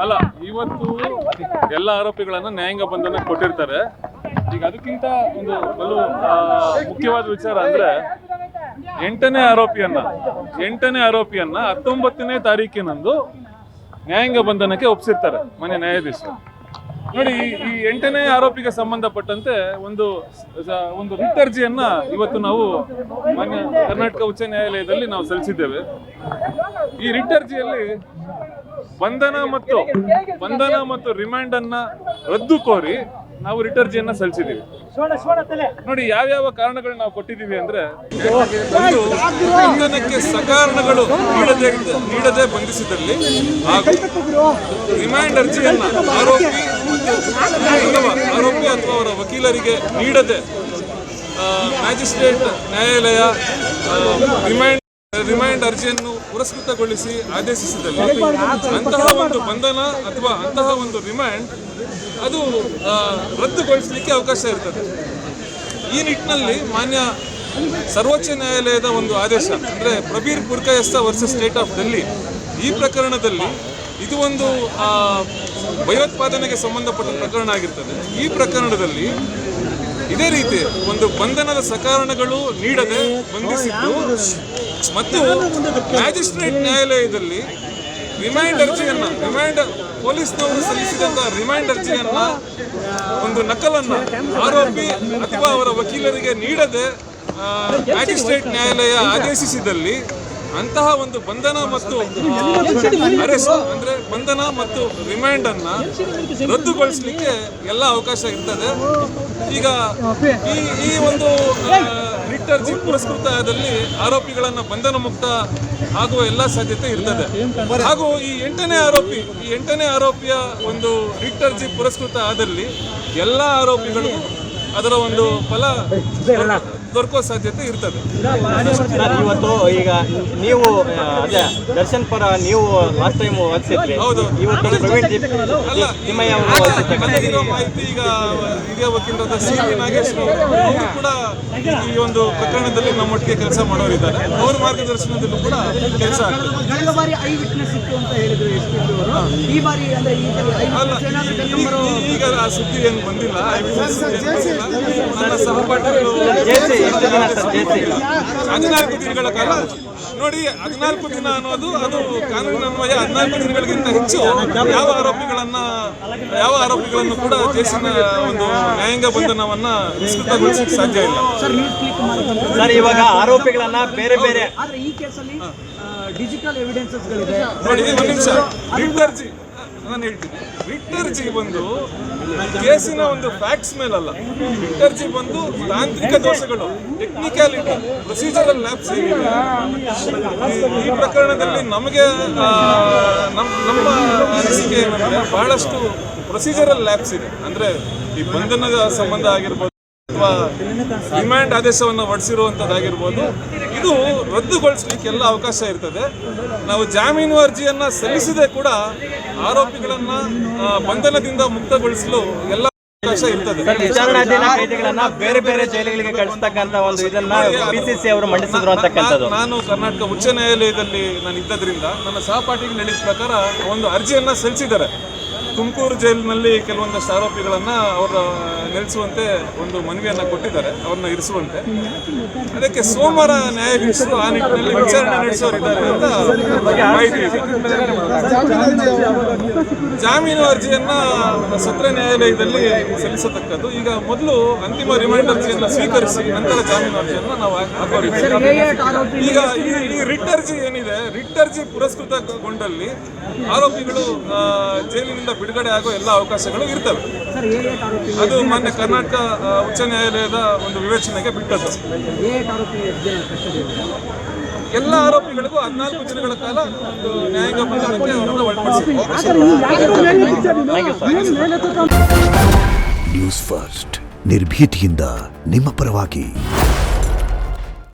ಅಲ್ಲ, ಇವತ್ತು ಎಲ್ಲ ಆರೋಪಿಗಳನ್ನ ನ್ಯಾಯಾಂಗ ಬಂಧನ ಕೊಟ್ಟಿರ್ತಾರೆ. ಈಗ ಅದಕ್ಕಿಂತ ಒಂದು ಬಲು ಮುಖ್ಯವಾದ ವಿಚಾರ ಅಂದ್ರೆ 8ನೇ ಆರೋಪಿಯನ್ನ 19ನೇ ತಾರೀಕಿನಂದು ನ್ಯಾಯಾಂಗ ಬಂಧನಕ್ಕೆ ಒಪ್ಪಿಸಿರ್ತಾರೆ ಮನೆ ನ್ಯಾಯಾಧೀಶರು. ನೋಡಿ, ಈ 8ನೇ ಆರೋಪಿಗೆ ಸಂಬಂಧಪಟ್ಟಂತೆ ಒಂದು ರಿಟ್ ಅರ್ಜಿಯನ್ನ ಇವತ್ತು ನಾವು ಮಾನ್ಯ ಕರ್ನಾಟಕ ಉಚ್ಚ ನ್ಯಾಯಾಲಯದಲ್ಲಿ ನಾವು ಸಲ್ಲಿಸಿದ್ದೇವೆ. ಈ ರಿಟ್ ಅರ್ಜಿಯಲ್ಲಿ ಬಂಧನ ಮತ್ತು ರಿಮಾಂಡ್ ಅನ್ನ ರದ್ದು ಕೋರಿ ನಾವು ರಿಟ್ ಅರ್ಜಿಯನ್ನ ಸಲ್ಲಿಸಿದ್ದೀವಿ. ನೋಡಿ, ಯಾವ್ಯಾವ ಕಾರಣಗಳು ನಾವು ಕೊಟ್ಟಿದ್ದೀವಿ ಅಂದ್ರೆ, ಒಂದು ಬಂಧನಕ್ಕೆ ಸಕಾರಣಗಳು ನೀಡದೆ ಬಂಧಿಸಿದಲ್ಲಿ ಹಾಗೂ ರಿಮಾಂಡ್ ಅರ್ಜಿಯನ್ನ ಆರೋಪಿ ಅಥವಾ ಅವರ ವಕೀಲರಿಗೆ ನೀಡದೆ ಮ್ಯಾಜಿಸ್ಟ್ರೇಟ್ ನ್ಯಾಯಾಲಯ ರಿಮಾಂಡ್ ಅರ್ಜಿಯನ್ನು ಪುರಸ್ಕೃತಗೊಳಿಸಿ ಆದೇಶಿಸಿದಲ್ಲಿ ಅಂತಹ ಒಂದು ಬಂಧನ ಅಥವಾ ಅಂತಹ ಒಂದು ರಿಮಾಂಡ್ ಅದು ರದ್ದುಗೊಳಿಸಲಿಕ್ಕೆ ಅವಕಾಶ ಇರ್ತದೆ. ಈ ನಿಟ್ಟಿನಲ್ಲಿ ಮಾನ್ಯ ಸರ್ವೋಚ್ಚ ನ್ಯಾಯಾಲಯದ ಒಂದು ಆದೇಶ ಅಂದರೆ Prabir ಪುರ್ಕಾಯಸ್ತ versus state of Delhi, ಈ ಪ್ರಕರಣದಲ್ಲಿ ಇದು ಒಂದು ಭಯೋತ್ಪಾದನೆಗೆ ಸಂಬಂಧಪಟ್ಟ ಪ್ರಕರಣ ಆಗಿರ್ತದೆ. ಈ ಪ್ರಕರಣದಲ್ಲಿ ಇದೇ ರೀತಿ ಒಂದು ಬಂಧನದ ಸಕಾರಣಗಳು ನೀಡದೆ ಬಂಧಿಸಿದ್ದು ಮತ್ತು ಮ್ಯಾಜಿಸ್ಟ್ರೇಟ್ ನ್ಯಾಯಾಲಯದಲ್ಲಿ ಪೊಲೀಸ್ನವರು ಸಲ್ಲಿಸಿದಂತಹ ರಿಮಾಂಡ್ ಅರ್ಜಿಯನ್ನ ಒಂದು ನಕಲನ್ನ ಆರೋಪಿ ಅಥವಾ ಅವರ ವಕೀಲರಿಗೆ ನೀಡದೆ ಮ್ಯಾಜಿಸ್ಟ್ರೇಟ್ ನ್ಯಾಯಾಲಯ ಆದೇಶಿಸಿದಲ್ಲಿ ಅಂತಹ ಒಂದು ಬಂಧನ ಮತ್ತು ಅರೆಸ್ಟ್ ಅಂದ್ರೆ ಬಂಧನ ಮತ್ತು ರಿಮಾಂಡ್ ಅನ್ನ ರದ್ದುಗೊಳಿಸಲಿಕ್ಕೆ ಎಲ್ಲ ಅವಕಾಶ ಇರ್ತದೆ. ಈಗ ಈ ಒಂದು ರಿಟ್ ಅರ್ಜಿ ಪುರಸ್ಕೃತ ಆದಲ್ಲಿ ಆರೋಪಿಗಳನ್ನ ಬಂಧನ ಮುಕ್ತ ಆಗುವ ಎಲ್ಲ ಸಾಧ್ಯತೆ ಇರ್ತದೆ. ಹಾಗೂ ಈ 8ನೇ ಆರೋಪಿಯ ಒಂದು ರಿಟ್ ಅರ್ಜಿ ಪುರಸ್ಕೃತ ಆದಲ್ಲಿ ಎಲ್ಲ ಆರೋಪಿಗಳು ಅದರ ಒಂದು ಫಲ ದೊರಕುವ ಸಾಧ್ಯತೆ ಇರ್ತದೆ. ಇವತ್ತು ಈಗ ನೀವು ಅದೇ ದರ್ಶನ್ ಪರ ನೀವು ಲಾಸ್ಟ್ ಟೈಮ್ ವಾದಿಸಿದ್ರಿ. ಹೌದು, ಇವತ್ತು ಮಾಹಿತಿ ಈಗ ಹಿರಿಯ ವಕೀಲರಾದ ಸಿ.ವಿ. ನಾಗೇಶ್ ಅವರು ಕೂಡ ಈ ಒಂದು ಪ್ರಕರಣದಲ್ಲಿ ನಮ್ಮೊಟ್ಟಿಗೆ ಕೆಲಸ ಮಾಡೋರಿದ್ದಾರೆ. ಅವ್ರ ಮಾರ್ಗದರ್ಶನದಲ್ಲೂ ಕೂಡ ಕೆಲಸ ಆಗ್ತದೆ. ಈಗ ಆ ಸುದ್ದಿ ಏನು ಬಂದಿಲ್ಲ. ನನ್ನ ಸಹಪಾಠಿಗಳು 14 ದಿನಗಳ ಕಾಲ ನೋಡಿ, 14 ದಿನ ಅನ್ನೋದು ಅದು ಕಾನೂನಿನನ್ವಯ 14 ದಿನಗಳಿಗಿಂತ ಹೆಚ್ಚು ಯಾವ ಆರೋಪಿಗಳನ್ನು ಕೂಡ ಕೇಸಿನ ಒಂದು ನ್ಯಾಯಾಂಗ ಬಂಧನವನ್ನ ವಿಸ್ತೃತಗೊಳಿಸಲಿಕ್ಕೆ ಸಾಧ್ಯ ಇಲ್ಲ. ಸರ್, ಇವಾಗ ಆರೋಪಿಗಳನ್ನ ಬೇರೆ ಬೇರೆ ನೋಡಿ, ಒಂದು ನಿಮಿಷ. ರಿಟ್ ಅರ್ಜಿ ನಾನು ಹೇಳ್ತೀನಿ. ರಿಟ್ ಅರ್ಜಿ ಬಂದು ಕೇಸಿನ ಒಂದು ಫ್ಯಾಕ್ಟ್ಸ್ ಮೇಲಲ್ಲ. ರಿಟ್ ಅರ್ಜಿ ಬಂದು ತಾಂತ್ರಿಕ ದೋಷಗಳು, ಟೆಕ್ನಿಕ್ಯಾಲಿಟಿ, ಪ್ರೊಸೀಜರಲ್ ಲ್ಯಾಪ್ಸ್ ಏನಿದೆ ಈ ಪ್ರಕರಣದಲ್ಲಿ ನಮಗೆ ನಮ್ಮ ಅನಿಸಿಕೆ ಏನಂದ್ರೆ ಬಹಳಷ್ಟು ಪ್ರೊಸೀಜರಲ್ ಲ್ಯಾಪ್ಸ್ ಇದೆ. ಅಂದ್ರೆ ಈ ಬಂಧನದ ಸಂಬಂಧ ಆಗಿರ್ಬೋದು ಅಥವಾ ರಿಮಾಂಡ್ ಆದೇಶವನ್ನು ಹೊರಡಿಸಿರುವಂಥದ್ದಾಗಿರ್ಬೋದು, ಇದು ರದ್ದುಗೊಳಿಸಲಿಕ್ಕೆ ಎಲ್ಲ ಅವಕಾಶ ಇರ್ತದೆ. ನಾವು ಜಾಮೀನು ಅರ್ಜಿಯನ್ನ ಸಲ್ಲಿಸದೆ ಕೂಡ ಆರೋಪಿಗಳನ್ನ ಬಂಧನದಿಂದ ಮುಕ್ತಗೊಳಿಸಲು ಎಲ್ಲ ಅವಕಾಶ ಇರ್ತದೆ. ವಿಚಾರಣಾಧೀನ ಕೈದಿಗಳನ್ನ ಬೇರೆ ಬೇರೆ ಜೈಲುಗಳಿಗೆ ಕಳಿಸ್ತಕ್ಕಂಥ ಒಂದು ಇದನ್ನ PCC ಅವರು ಮಂಡಿಸಿದ್ರು ಅಂತಕ್ಕಂಥದ್ದು. ನಾನು ಕರ್ನಾಟಕ ಉಚ್ಚ ನ್ಯಾಯಾಲಯದಲ್ಲಿ ನಾನು ಇದ್ದದ್ರಿಂದ ನನ್ನ ಸಹಪಾಠಿಗಳು ಹೇಳಿದ ಪ್ರಕಾರ ಒಂದು ಅರ್ಜಿಯನ್ನ ಸಲ್ಲಿಸಿದ್ದಾರೆ. ತುಮಕೂರು ಜೈಲಿನಲ್ಲಿ ಕೆಲವೊಂದಷ್ಟು ಆರೋಪಿಗಳನ್ನ ಅವರ ನೆಲೆಸುವಂತೆ ಒಂದು ಮನವಿಯನ್ನ ಕೊಟ್ಟಿದ್ದಾರೆ, ಅವ್ರನ್ನ ಇರಿಸುವಂತೆ. ಅದಕ್ಕೆ ಸೋಮವಾರ ನ್ಯಾಯಾಧೀಶರು ಆ ನಿಟ್ಟಿನಲ್ಲಿ ವಿಚಾರಣೆ ನಡೆಸೋರಿದ್ದಾರೆ ಅಂತ ಮಾಹಿತಿ ಇದೆ. ಜಾಮೀನು ಅರ್ಜಿಯನ್ನ ಸತ್ರ ನ್ಯಾಯಾಲಯದಲ್ಲಿ ಸಲ್ಲಿಸತಕ್ಕದ್ದು. ಈಗ ಮೊದಲು ಅಂತಿಮ ರಿಮಾಂಡ್ ಅರ್ಜಿಯನ್ನ ಸ್ವೀಕರಿಸಿ ನಂತರ ಜಾಮೀನು ಅರ್ಜಿಯನ್ನ ನಾವು ಹಾಕೋರಿದ್ದೇವೆ. ಈಗ ಈ ರಿಟ್ ಅರ್ಜಿ ಏನಿದೆ, ರಿಟ್ ಅರ್ಜಿ ಪುರಸ್ಕೃತಗೊಂಡಲ್ಲಿ ಆರೋಪಿಗಳು ಜೈಲಿನಿಂದ ಬಿಡುಗಡೆ ಆಗೋ ಎಲ್ಲ ಅವಕಾಶಗಳು ಇರ್ತವೆ. ಅದು ಮಾನ್ಯ ಕರ್ನಾಟಕ ಉಚ್ಚ ನ್ಯಾಯಾಲಯದ ಒಂದು ವಿವೇಚನೆಗೆ ಬಿಟ್ಟದ್ದು. ಎಲ್ಲ ಆರೋಪಿಗಳಿಗೂ 14 ದಿನಗಳ ಕಾಲ ನ್ಯಾಯಾಂಗ ಬಂಧನಕ್ಕೆ ಅವರನ್ನು ಒಳಪಡಿಸಿದ್ದಾರೆ. ನ್ಯೂಸ್ ಫಸ್ಟ್ ನಿರ್ಭೀತಿಯಿಂದ ನಿಮ್ಮ ಪರವಾಗಿ.